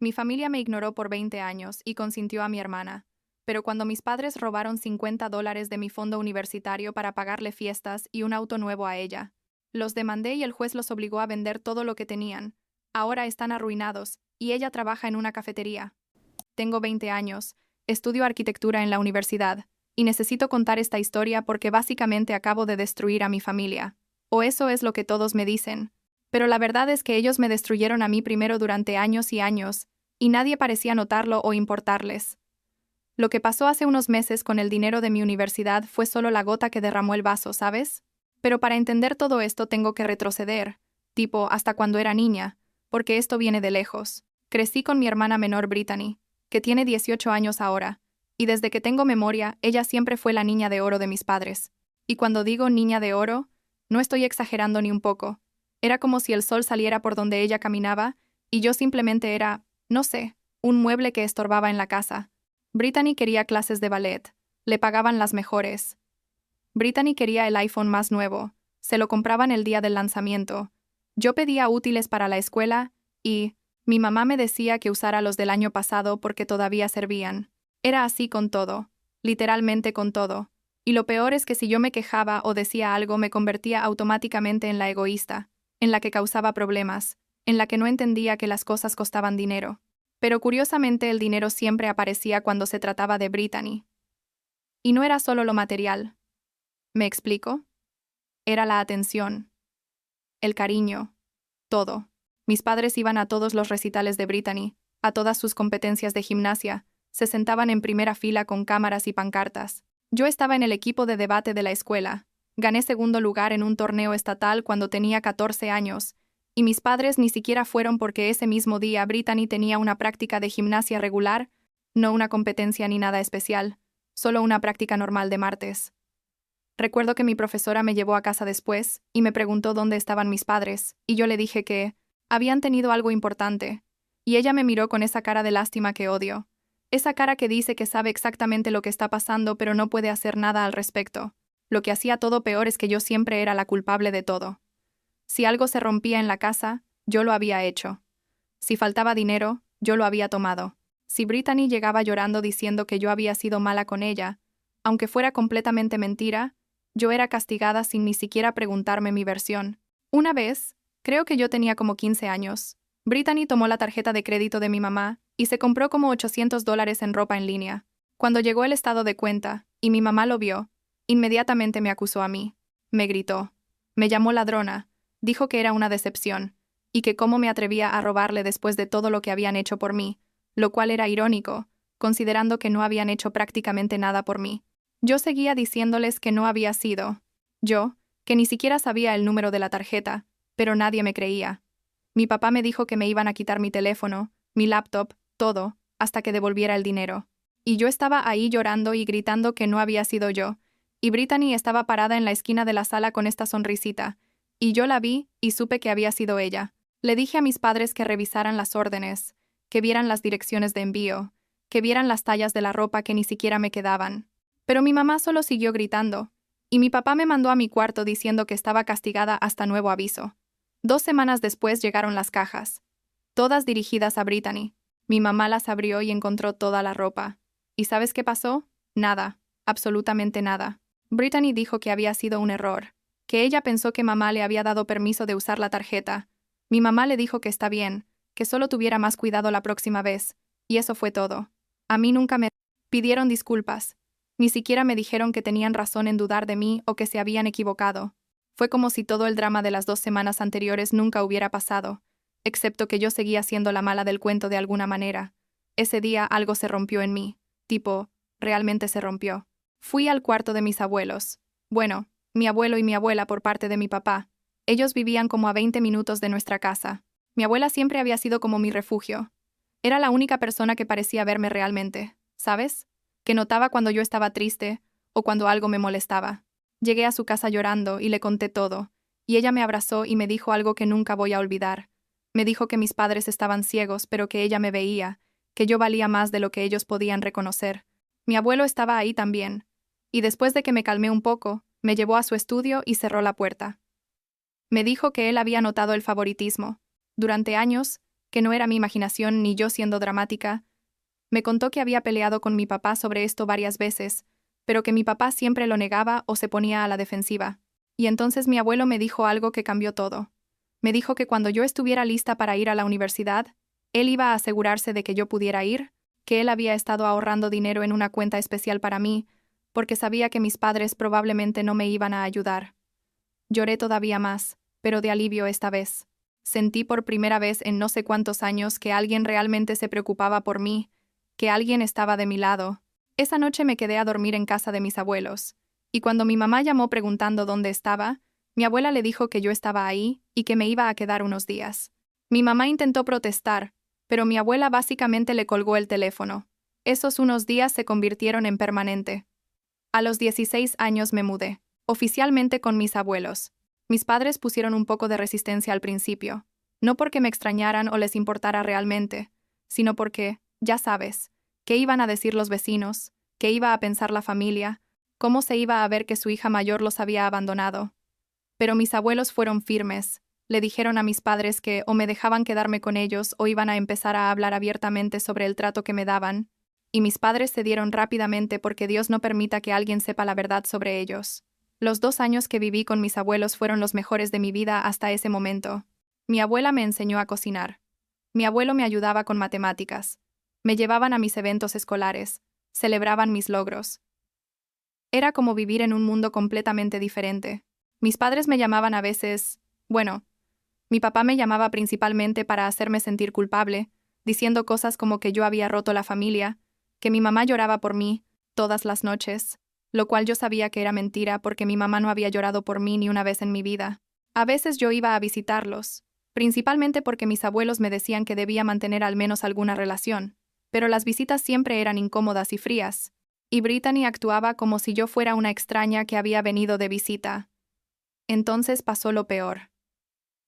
Mi familia me ignoró por 20 años y consintió a mi hermana. Pero cuando mis padres robaron $50 de mi fondo universitario para pagarle fiestas y un auto nuevo a ella, los demandé y el juez los obligó a vender todo lo que tenían. Ahora están arruinados y ella trabaja en una cafetería. Tengo 20 años, estudio arquitectura en la universidad y necesito contar esta historia porque básicamente acabo de destruir a mi familia. O eso es lo que todos me dicen. Pero la verdad es que ellos me destruyeron a mí primero durante años y años, y nadie parecía notarlo o importarles. Lo que pasó hace unos meses con el dinero de mi universidad fue solo la gota que derramó el vaso, ¿sabes? Pero para entender todo esto tengo que retroceder, tipo hasta cuando era niña, porque esto viene de lejos. Crecí con mi hermana menor Brittany, que tiene 18 años ahora, y desde que tengo memoria, ella siempre fue la niña de oro de mis padres. Y cuando digo niña de oro, no estoy exagerando ni un poco. Era como si el sol saliera por donde ella caminaba, y yo simplemente era, no sé, un mueble que estorbaba en la casa. Brittany quería clases de ballet, le pagaban las mejores. Brittany quería el iPhone más nuevo, se lo compraban el día del lanzamiento. Yo pedía útiles para la escuela, y mi mamá me decía que usara los del año pasado porque todavía servían. Era así con todo, literalmente con todo. Y lo peor es que si yo me quejaba o decía algo me convertía automáticamente en la egoísta, en la que causaba problemas, en la que no entendía que las cosas costaban dinero. Pero curiosamente el dinero siempre aparecía cuando se trataba de Brittany. Y no era solo lo material. ¿Me explico? Era la atención, el cariño, todo. Mis padres iban a todos los recitales de Brittany, a todas sus competencias de gimnasia, se sentaban en primera fila con cámaras y pancartas. Yo estaba en el equipo de debate de la escuela. Gané segundo lugar en un torneo estatal cuando tenía 14 años, y mis padres ni siquiera fueron porque ese mismo día Brittany tenía una práctica de gimnasia regular, no una competencia ni nada especial, solo una práctica normal de martes. Recuerdo que mi profesora me llevó a casa después y me preguntó dónde estaban mis padres, y yo le dije que habían tenido algo importante, y ella me miró con esa cara de lástima que odio. Esa cara que dice que sabe exactamente lo que está pasando pero no puede hacer nada al respecto. Lo que hacía todo peor es que yo siempre era la culpable de todo. Si algo se rompía en la casa, yo lo había hecho. Si faltaba dinero, yo lo había tomado. Si Brittany llegaba llorando diciendo que yo había sido mala con ella, aunque fuera completamente mentira, yo era castigada sin ni siquiera preguntarme mi versión. Una vez, creo que yo tenía como 15 años, Brittany tomó la tarjeta de crédito de mi mamá y se compró como $800 en ropa en línea. Cuando llegó el estado de cuenta, y mi mamá lo vio, inmediatamente me acusó a mí. Me gritó. Me llamó ladrona. Dijo que era una decepción, y que cómo me atrevía a robarle después de todo lo que habían hecho por mí, lo cual era irónico, considerando que no habían hecho prácticamente nada por mí. Yo seguía diciéndoles que no había sido yo, que ni siquiera sabía el número de la tarjeta, pero nadie me creía. Mi papá me dijo que me iban a quitar mi teléfono, mi laptop, todo, hasta que devolviera el dinero. Y yo estaba ahí llorando y gritando que no había sido yo, y Brittany estaba parada en la esquina de la sala con esta sonrisita, y yo la vi y supe que había sido ella. Le dije a mis padres que revisaran las órdenes, que vieran las direcciones de envío, que vieran las tallas de la ropa que ni siquiera me quedaban. Pero mi mamá solo siguió gritando, y mi papá me mandó a mi cuarto diciendo que estaba castigada hasta nuevo aviso. 2 semanas después llegaron las cajas, todas dirigidas a Brittany. Mi mamá las abrió y encontró toda la ropa. ¿Y sabes qué pasó? Nada, absolutamente nada. Brittany dijo que había sido un error, que ella pensó que mamá le había dado permiso de usar la tarjeta. Mi mamá le dijo que está bien, que solo tuviera más cuidado la próxima vez, y eso fue todo. A mí nunca me pidieron disculpas. Ni siquiera me dijeron que tenían razón en dudar de mí o que se habían equivocado. Fue como si todo el drama de las 2 semanas anteriores nunca hubiera pasado, excepto que yo seguía siendo la mala del cuento de alguna manera. Ese día algo se rompió en mí, tipo, realmente se rompió. Fui al cuarto de mis abuelos. Bueno, mi abuelo y mi abuela por parte de mi papá. Ellos vivían como a 20 minutos de nuestra casa. Mi abuela siempre había sido como mi refugio. Era la única persona que parecía verme realmente, ¿sabes? Que notaba cuando yo estaba triste o cuando algo me molestaba. Llegué a su casa llorando y le conté todo, y ella me abrazó y me dijo algo que nunca voy a olvidar. Me dijo que mis padres estaban ciegos, pero que ella me veía, que yo valía más de lo que ellos podían reconocer. Mi abuelo estaba ahí también, y después de que me calmé un poco, me llevó a su estudio y cerró la puerta. Me dijo que él había notado el favoritismo, durante años, que no era mi imaginación ni yo siendo dramática. Me contó que había peleado con mi papá sobre esto varias veces, pero que mi papá siempre lo negaba o se ponía a la defensiva. Y entonces mi abuelo me dijo algo que cambió todo. Me dijo que cuando yo estuviera lista para ir a la universidad, él iba a asegurarse de que yo pudiera ir, que él había estado ahorrando dinero en una cuenta especial para mí, porque sabía que mis padres probablemente no me iban a ayudar. Lloré todavía más, pero de alivio esta vez. Sentí por primera vez en no sé cuántos años que alguien realmente se preocupaba por mí, que alguien estaba de mi lado. Esa noche me quedé a dormir en casa de mis abuelos, y cuando mi mamá llamó preguntando dónde estaba, mi abuela le dijo que yo estaba ahí y que me iba a quedar unos días. Mi mamá intentó protestar, pero mi abuela básicamente le colgó el teléfono. Esos unos días se convirtieron en permanente. A los 16 años me mudé, oficialmente con mis abuelos. Mis padres pusieron un poco de resistencia al principio, no porque me extrañaran o les importara realmente, sino porque, ya sabes, qué iban a decir los vecinos, qué iba a pensar la familia, cómo se iba a ver que su hija mayor los había abandonado. Pero mis abuelos fueron firmes. Le dijeron a mis padres que o me dejaban quedarme con ellos o iban a empezar a hablar abiertamente sobre el trato que me daban, y mis padres cedieron rápidamente porque Dios no permita que alguien sepa la verdad sobre ellos. Los 2 años que viví con mis abuelos fueron los mejores de mi vida hasta ese momento. Mi abuela me enseñó a cocinar. Mi abuelo me ayudaba con matemáticas. Me llevaban a mis eventos escolares. Celebraban mis logros. Era como vivir en un mundo completamente diferente. Mis padres me llamaban a veces, bueno, mi papá me llamaba principalmente para hacerme sentir culpable, diciendo cosas como que yo había roto la familia, que mi mamá lloraba por mí todas las noches, lo cual yo sabía que era mentira porque mi mamá no había llorado por mí ni una vez en mi vida. A veces yo iba a visitarlos, principalmente porque mis abuelos me decían que debía mantener al menos alguna relación, pero las visitas siempre eran incómodas y frías, y Brittany actuaba como si yo fuera una extraña que había venido de visita. Entonces pasó lo peor.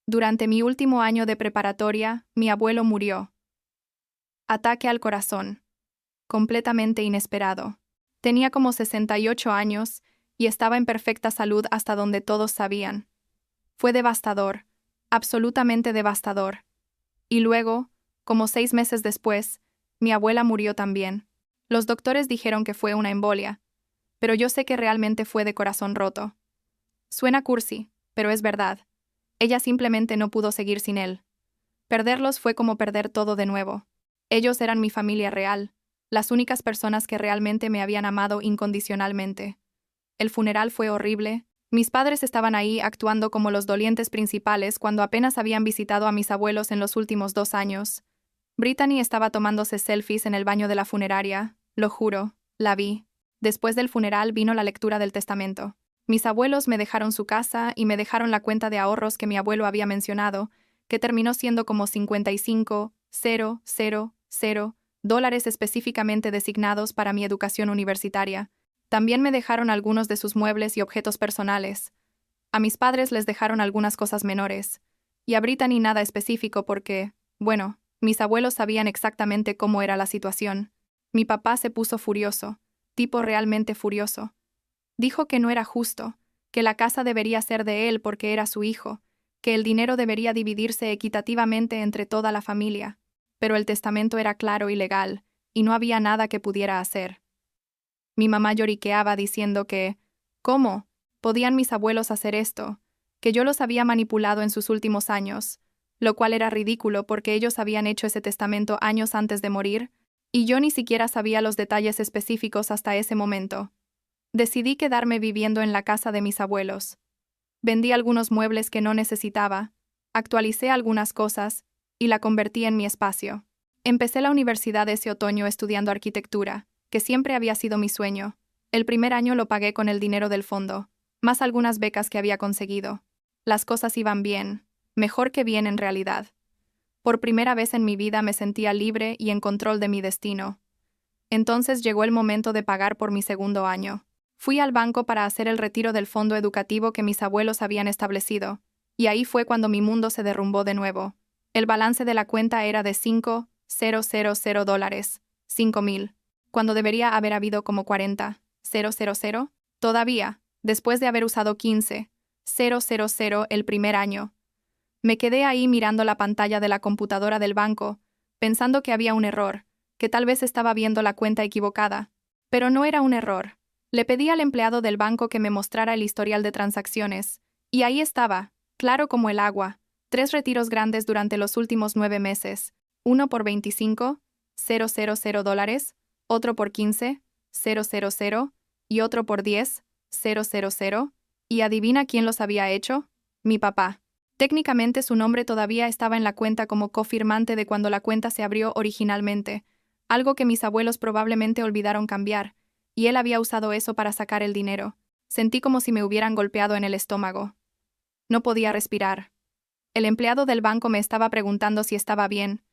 Durante mi último año de preparatoria, mi abuelo murió. Ataque al corazón. Completamente inesperado. Tenía como 68 años y estaba en perfecta salud hasta donde todos sabían. Fue devastador, absolutamente devastador. Y luego, como 6 meses después, mi abuela murió también. Los doctores dijeron que fue una embolia, pero yo sé que realmente fue de corazón roto. Suena cursi, pero es verdad. Ella simplemente no pudo seguir sin él. Perderlos fue como perder todo de nuevo. Ellos eran mi familia real, las únicas personas que realmente me habían amado incondicionalmente. El funeral fue horrible. Mis padres estaban ahí actuando como los dolientes principales cuando apenas habían visitado a mis abuelos en los últimos 2 años. Brittany estaba tomándose selfies en el baño de la funeraria, lo juro, la vi. Después del funeral vino la lectura del testamento. Mis abuelos me dejaron su casa y me dejaron la cuenta de ahorros que mi abuelo había mencionado, que terminó siendo como 55,000 dólares específicamente designados para mi educación universitaria. También me dejaron algunos de sus muebles y objetos personales. A mis padres les dejaron algunas cosas menores, y a Brittany nada específico porque, bueno, mis abuelos sabían exactamente cómo era la situación. Mi papá se puso furioso, tipo realmente furioso. Dijo que no era justo, que la casa debería ser de él porque era su hijo, que el dinero debería dividirse equitativamente entre toda la familia, pero el testamento era claro y legal, y no había nada que pudiera hacer. Mi mamá lloriqueaba diciendo que, ¿cómo? ¿Podían mis abuelos hacer esto? Que yo los había manipulado en sus últimos años, lo cual era ridículo porque ellos habían hecho ese testamento años antes de morir, y yo ni siquiera sabía los detalles específicos hasta ese momento. Decidí quedarme viviendo en la casa de mis abuelos. Vendí algunos muebles que no necesitaba, actualicé algunas cosas y la convertí en mi espacio. Empecé la universidad ese otoño estudiando arquitectura, que siempre había sido mi sueño. El primer año lo pagué con el dinero del fondo, más algunas becas que había conseguido. Las cosas iban bien, mejor que bien en realidad. Por primera vez en mi vida me sentía libre y en control de mi destino. Entonces llegó el momento de pagar por mi segundo año. Fui al banco para hacer el retiro del fondo educativo que mis abuelos habían establecido, y ahí fue cuando mi mundo se derrumbó de nuevo. El balance de la cuenta era de $5,000, 5,000, cuando debería haber habido como 40,000. Todavía, después de haber usado 15,000 el primer año. Me quedé ahí mirando la pantalla de la computadora del banco, pensando que había un error, que tal vez estaba viendo la cuenta equivocada. Pero no era un error. Le pedí al empleado del banco que me mostrara el historial de transacciones, y ahí estaba, claro como el agua, 3 retiros grandes durante los últimos 9 meses, uno por 25,000 dólares, otro por 15,000 y otro por 10,000, y adivina quién los había hecho, mi papá. Técnicamente su nombre todavía estaba en la cuenta como cofirmante de cuando la cuenta se abrió originalmente, algo que mis abuelos probablemente olvidaron cambiar, y él había usado eso para sacar el dinero. Sentí como si me hubieran golpeado en el estómago. No podía respirar. El empleado del banco me estaba preguntando si estaba bien,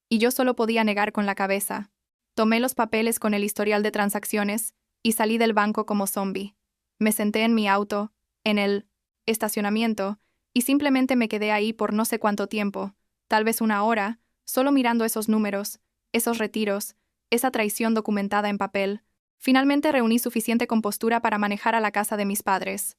y yo solo podía negar con la cabeza. Tomé los papeles con el historial de transacciones y salí del banco como zombie. Me senté en mi auto, en el estacionamiento, y simplemente me quedé ahí por no sé cuánto tiempo, tal vez una hora, solo mirando esos números, esos retiros, esa traición documentada en papel. Finalmente reuní suficiente compostura para manejar a la casa de mis padres.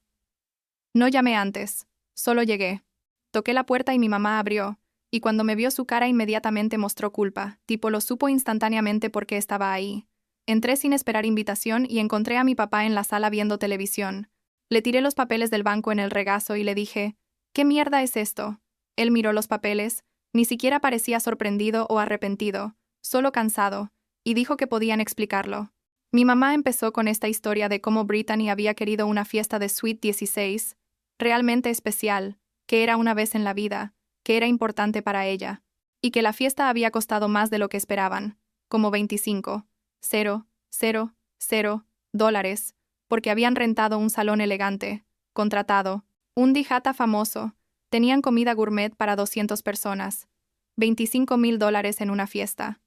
No llamé antes, solo llegué. Toqué la puerta y mi mamá abrió, y cuando me vio su cara inmediatamente mostró culpa, tipo lo supo instantáneamente porque estaba ahí. Entré sin esperar invitación y encontré a mi papá en la sala viendo televisión. Le tiré los papeles del banco en el regazo y le dije, ¿qué mierda es esto? Él miró los papeles, ni siquiera parecía sorprendido o arrepentido, solo cansado, y dijo que podían explicarlo. Mi mamá empezó con esta historia de cómo Brittany había querido una fiesta de Sweet 16, realmente especial, que era una vez en la vida, que era importante para ella, y que la fiesta había costado más de lo que esperaban, como 25,000 dólares, porque habían rentado un salón elegante, contratado, un dijata famoso, tenían comida gourmet para 200 personas, 25,000 dólares en una fiesta.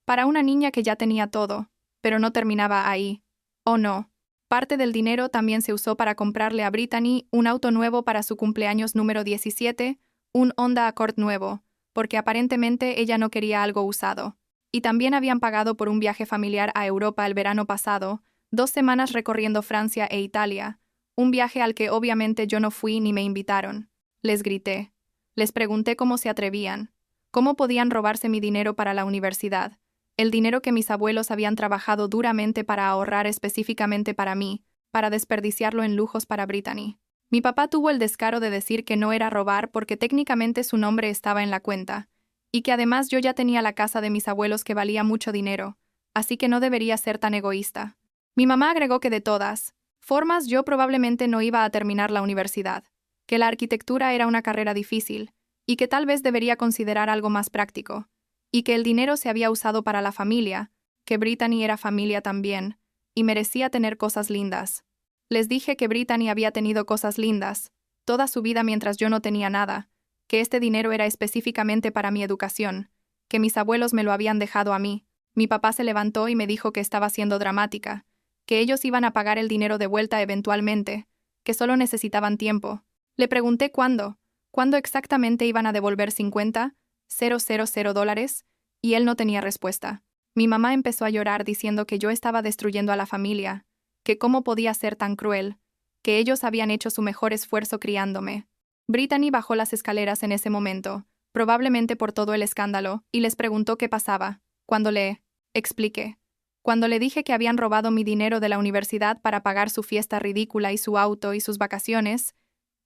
Para una niña que ya tenía todo, pero no terminaba ahí. Oh no. Parte del dinero también se usó para comprarle a Brittany un auto nuevo para su cumpleaños número 17, un Honda Accord nuevo, porque aparentemente ella no quería algo usado. Y también habían pagado por un viaje familiar a Europa el verano pasado, 2 semanas recorriendo Francia e Italia, un viaje al que obviamente yo no fui ni me invitaron. Les grité. Les pregunté cómo se atrevían, cómo podían robarse mi dinero para la universidad, el dinero que mis abuelos habían trabajado duramente para ahorrar específicamente para mí, para desperdiciarlo en lujos para Brittany. Mi papá tuvo el descaro de decir que no era robar porque técnicamente su nombre estaba en la cuenta, y que además yo ya tenía la casa de mis abuelos que valía mucho dinero, así que no debería ser tan egoísta. Mi mamá agregó que de todas formas yo probablemente no iba a terminar la universidad, que la arquitectura era una carrera difícil, y que tal vez debería considerar algo más práctico, y que el dinero se había usado para la familia, que Brittany era familia también, y merecía tener cosas lindas. Les dije que Brittany había tenido cosas lindas, toda su vida mientras yo no tenía nada, que este dinero era específicamente para mi educación, que mis abuelos me lo habían dejado a mí. Mi papá se levantó y me dijo que estaba siendo dramática, que ellos iban a pagar el dinero de vuelta eventualmente, que solo necesitaban tiempo. Le pregunté cuándo exactamente iban a devolver 50,000 dólares, y él no tenía respuesta. Mi mamá empezó a llorar diciendo que yo estaba destruyendo a la familia, que cómo podía ser tan cruel, que ellos habían hecho su mejor esfuerzo criándome. Brittany bajó las escaleras en ese momento, probablemente por todo el escándalo, y les preguntó qué pasaba. Cuando le expliqué. Cuando le dije que habían robado mi dinero de la universidad para pagar su fiesta ridícula y su auto y sus vacaciones,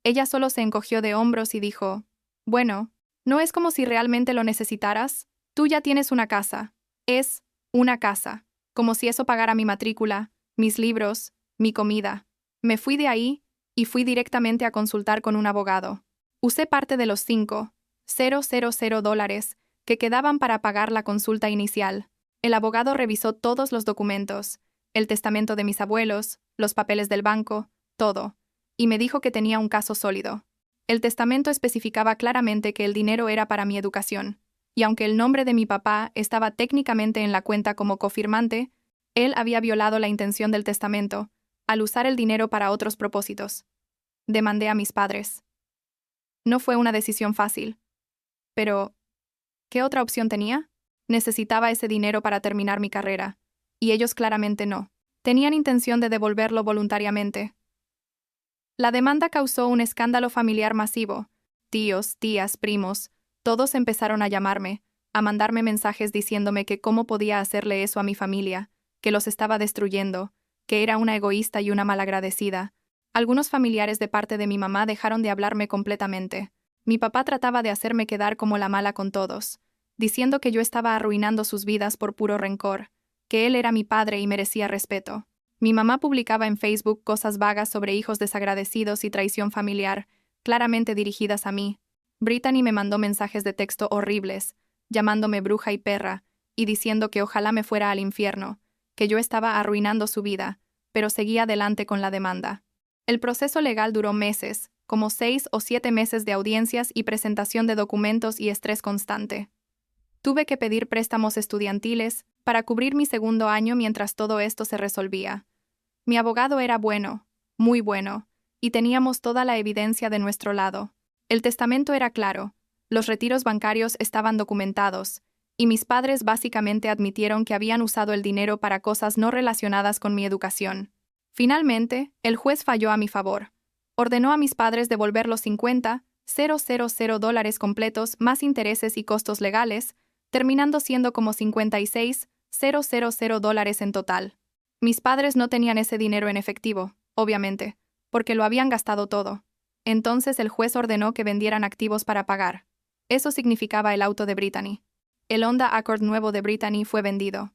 ella solo se encogió de hombros y dijo, bueno, no es como si realmente lo necesitaras. Tú ya tienes una casa. Es una casa. Como si eso pagara mi matrícula, mis libros, mi comida. Me fui de ahí y fui directamente a consultar con un abogado. Usé parte de los 5,000 dólares que quedaban para pagar la consulta inicial. El abogado revisó todos los documentos, el testamento de mis abuelos, los papeles del banco, todo, y me dijo que tenía un caso sólido. El testamento especificaba claramente que el dinero era para mi educación, y aunque el nombre de mi papá estaba técnicamente en la cuenta como cofirmante, él había violado la intención del testamento, al usar el dinero para otros propósitos. Demandé a mis padres. No fue una decisión fácil. Pero, ¿qué otra opción tenía? Necesitaba ese dinero para terminar mi carrera, y ellos claramente no. Tenían intención de devolverlo voluntariamente. La demanda causó un escándalo familiar masivo. tíos, tías, primos, todos empezaron a llamarme, a mandarme mensajes diciéndome que cómo podía hacerle eso a mi familia, que los estaba destruyendo, que era una egoísta y una malagradecida. Algunos familiares de parte de mi mamá dejaron de hablarme completamente. Mi papá trataba de hacerme quedar como la mala con todos, diciendo que yo estaba arruinando sus vidas por puro rencor, que él era mi padre y merecía respeto. Mi mamá publicaba en Facebook cosas vagas sobre hijos desagradecidos y traición familiar, claramente dirigidas a mí. Brittany me mandó mensajes de texto horribles, llamándome bruja y perra, y diciendo que ojalá me fuera al infierno, que yo estaba arruinando su vida, pero seguía adelante con la demanda. El proceso legal duró meses, como 6 o 7 meses de audiencias y presentación de documentos y estrés constante. Tuve que pedir préstamos estudiantiles para cubrir mi segundo año mientras todo esto se resolvía. Mi abogado era bueno, muy bueno, y teníamos toda la evidencia de nuestro lado. El testamento era claro, los retiros bancarios estaban documentados, y mis padres básicamente admitieron que habían usado el dinero para cosas no relacionadas con mi educación. Finalmente, el juez falló a mi favor. Ordenó a mis padres devolver los $50,000 completos más intereses y costos legales, terminando siendo como $56,000 en total. Mis padres no tenían ese dinero en efectivo, obviamente, porque lo habían gastado todo. Entonces el juez ordenó que vendieran activos para pagar. Eso significaba el auto de Brittany. El Honda Accord nuevo de Brittany fue vendido.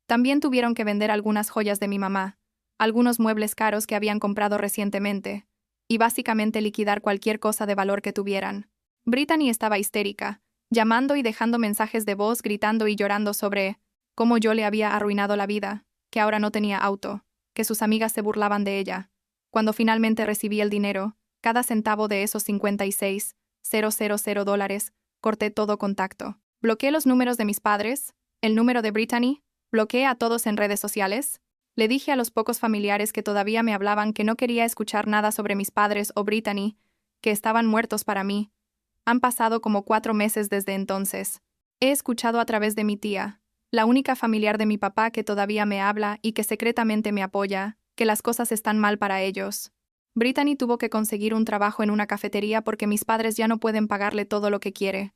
También tuvieron que vender algunas joyas de mi mamá, algunos muebles caros que habían comprado recientemente, y básicamente liquidar cualquier cosa de valor que tuvieran. Brittany estaba histérica, llamando y dejando mensajes de voz gritando y llorando sobre cómo yo le había arruinado la vida, que ahora no tenía auto, que sus amigas se burlaban de ella. Cuando finalmente recibí el dinero, cada centavo de esos $56,000, corté todo contacto. Bloqueé los números de mis padres, el número de Brittany, bloqueé a todos en redes sociales. Le dije a los pocos familiares que todavía me hablaban que no quería escuchar nada sobre mis padres o Brittany, que estaban muertos para mí. Han pasado como 4 meses desde entonces. He escuchado a través de mi tía, la única familiar de mi papá que todavía me habla y que secretamente me apoya, que las cosas están mal para ellos. Brittany tuvo que conseguir un trabajo en una cafetería porque mis padres ya no pueden pagarle todo lo que quiere.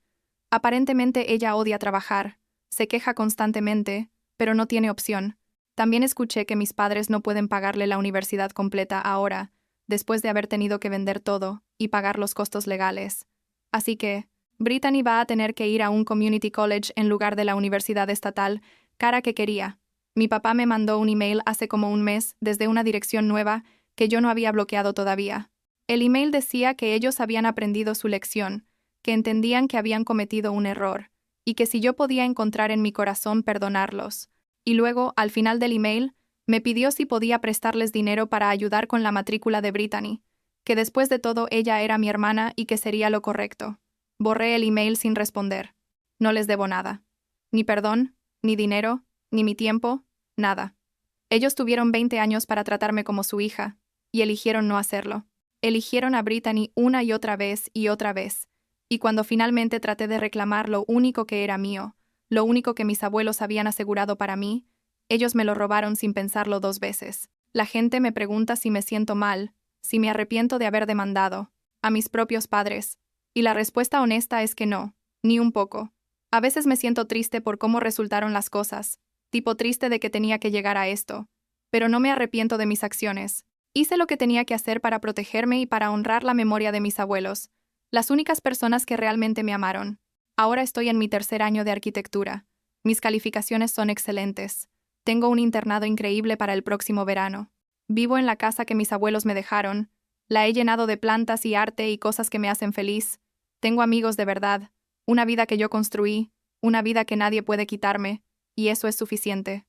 Aparentemente ella odia trabajar, se queja constantemente, pero no tiene opción. También escuché que mis padres no pueden pagarle la universidad completa ahora, después de haber tenido que vender todo y pagar los costos legales. Así que Brittany va a tener que ir a un community college en lugar de la universidad estatal, cara que quería. Mi papá me mandó un email hace como un mes desde una dirección nueva que yo no había bloqueado todavía. El email decía que ellos habían aprendido su lección, que entendían que habían cometido un error, y que si yo podía encontrar en mi corazón perdonarlos. Y luego, al final del email, me pidió si podía prestarles dinero para ayudar con la matrícula de Brittany, que después de todo ella era mi hermana y que sería lo correcto. Borré el email sin responder. No les debo nada. Ni perdón, ni dinero, ni mi tiempo, nada. Ellos tuvieron 20 años para tratarme como su hija, y eligieron no hacerlo. Eligieron a Brittany una y otra vez, y cuando finalmente traté de reclamar lo único que era mío, lo único que mis abuelos habían asegurado para mí, ellos me lo robaron sin pensarlo 2 veces. La gente me pregunta si me siento mal, si me arrepiento de haber demandado a mis propios padres, y la respuesta honesta es que no, ni un poco. A veces me siento triste por cómo resultaron las cosas, tipo triste de que tenía que llegar a esto, pero no me arrepiento de mis acciones. Hice lo que tenía que hacer para protegerme y para honrar la memoria de mis abuelos, las únicas personas que realmente me amaron. Ahora estoy en mi 3er año de arquitectura. Mis calificaciones son excelentes. Tengo un internado increíble para el próximo verano. Vivo en la casa que mis abuelos me dejaron. La he llenado de plantas y arte y cosas que me hacen feliz. Tengo amigos de verdad, una vida que yo construí, una vida que nadie puede quitarme, y eso es suficiente.